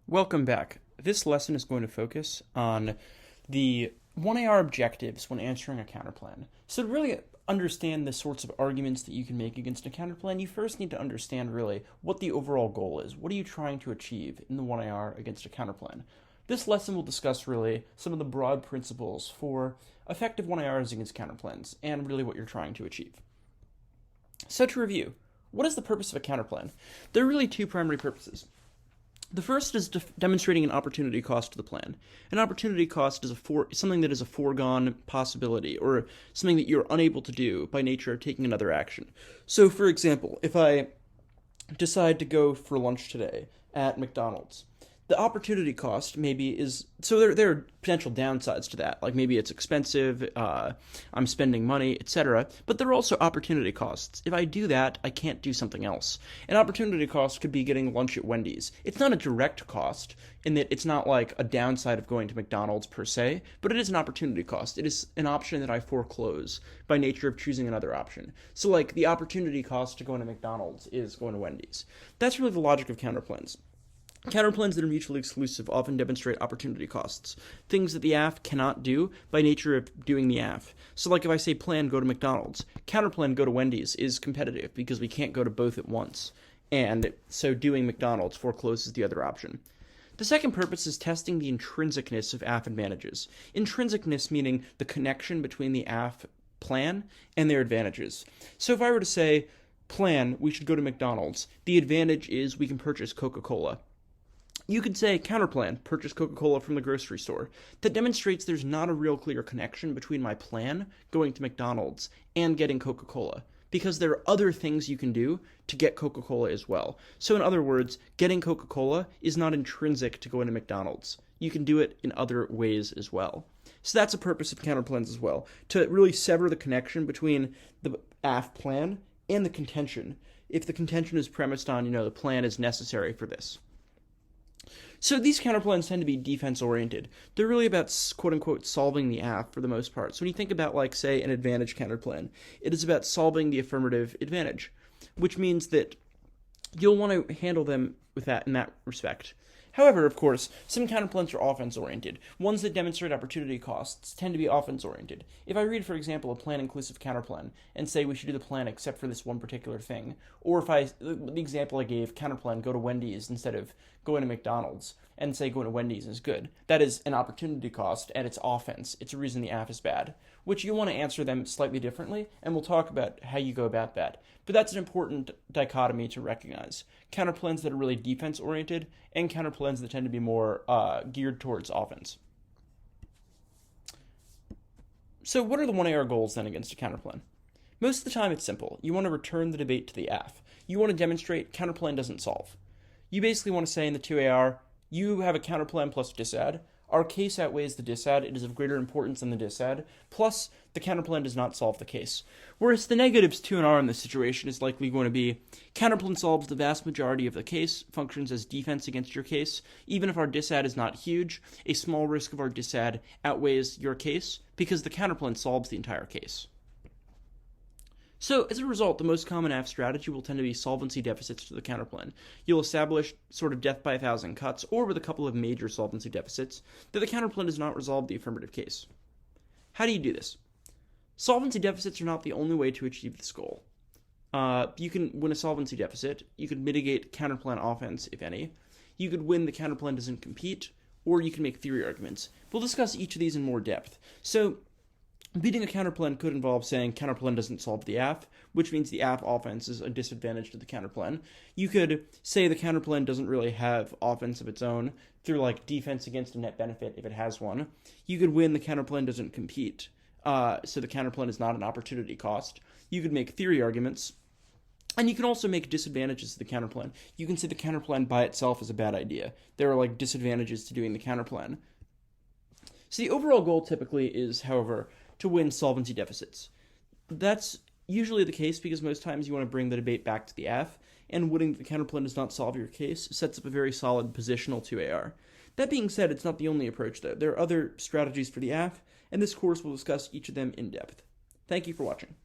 Welcome back. This lesson is going to focus on the 1AR objectives when answering a counterplan. So to really understand the sorts of arguments that you can make against a counterplan, you first need to understand really what the overall goal is. What are you trying to achieve in the 1AR against a counterplan? This lesson will discuss really some of the broad principles for effective 1ARs against counterplans and really what you're trying to achieve. So to review, what is the purpose of a counterplan? There are really two primary purposes. The first is demonstrating an opportunity cost to the plan. An opportunity cost is something that is a foregone possibility, or something that you're unable to do by nature of taking another action. So, for example, if I decide to go for lunch today at McDonald's, the opportunity cost maybe is, so there are potential downsides to that, like maybe it's expensive, I'm spending money, etc. But there are also opportunity costs. If I do that, I can't do something else. An opportunity cost could be getting lunch at Wendy's. It's not a direct cost in that it's not like a downside of going to McDonald's per se, but it is an opportunity cost. It is an option that I foreclose by nature of choosing another option. So like the opportunity cost to going to McDonald's is going to Wendy's. That's really the logic of counterplans. Counterplans that are mutually exclusive often demonstrate opportunity costs, things that the AF cannot do by nature of doing the AF. So like if I say plan go to McDonald's, counterplan go to Wendy's is competitive because we can't go to both at once, and so doing McDonald's forecloses the other option. The second purpose is testing the intrinsicness of AF advantages. Intrinsicness meaning the connection between the AF plan and their advantages. So if I were to say, plan, we should go to McDonald's, the advantage is we can purchase Coca-Cola. You could say, counterplan, purchase Coca-Cola from the grocery store. That demonstrates there's not a real clear connection between my plan, going to McDonald's, and getting Coca-Cola, because there are other things you can do to get Coca-Cola as well. So in other words, getting Coca-Cola is not intrinsic to going to McDonald's. You can do it in other ways as well. So that's a purpose of counterplans as well, to really sever the connection between the AF plan and the contention, if the contention is premised on, the plan is necessary for this. So these counterplans tend to be defense-oriented. They're really about, quote-unquote, solving the AF for the most part. So when you think about, like, say, an advantage counterplan, it is about solving the affirmative advantage, which means that you'll want to handle them with that in that respect. However, of course, some counterplans are offense-oriented. Ones that demonstrate opportunity costs tend to be offense-oriented. If I read, for example, a plan-inclusive counterplan and say we should do the plan except for this one particular thing, or if the example I gave, counterplan, go to Wendy's instead of going to McDonald's, and say going to Wendy's is good, that is an opportunity cost, and it's offense. It's a reason the AF is bad, which you want to answer them slightly differently, and we'll talk about how you go about that. But that's an important dichotomy to recognize. Counterplans that are really defense-oriented, and counterplans that tend to be more geared towards offense. So what are the 1AR goals then against a counterplan? Most of the time it's simple. You want to return the debate to the AF. You want to demonstrate counterplan doesn't solve. You basically want to say in the 2AR, you have a counterplan plus disad. Our case outweighs the disad. It is of greater importance than the disad. Plus, the counterplan does not solve the case. Whereas the negatives 2 and R in this situation is likely going to be counterplan solves the vast majority of the case, functions as defense against your case. Even if our disad is not huge, a small risk of our disad outweighs your case because the counterplan solves the entire case. So, as a result, the most common AF strategy will tend to be solvency deficits to the counterplan. You'll establish sort of death by 1,000 cuts, or with a couple of major solvency deficits, that the counterplan does not resolve the affirmative case. How do you do this? Solvency deficits are not the only way to achieve this goal. You can win a solvency deficit, you could mitigate counterplan offense, if any, you could win the counterplan doesn't compete, or you can make theory arguments. We'll discuss each of these in more depth. So, beating a counterplan could involve saying counterplan doesn't solve the AF, which means the AF offense is a disadvantage to the counterplan. You could say the counterplan doesn't really have offense of its own through like defense against a net benefit if it has one. You could win the counterplan doesn't compete, so the counterplan is not an opportunity cost. You could make theory arguments, and you can also make disadvantages to the counterplan. You can say the counterplan by itself is a bad idea. There are like disadvantages to doing the counterplan. So the overall goal typically is, however, to win solvency deficits. That's usually the case because most times you want to bring the debate back to the AF, and winning the counterplan does not solve your case sets up a very solid positional 2AR. That being said, it's not the only approach though. There are other strategies for the AF, and this course will discuss each of them in depth. Thank you for watching.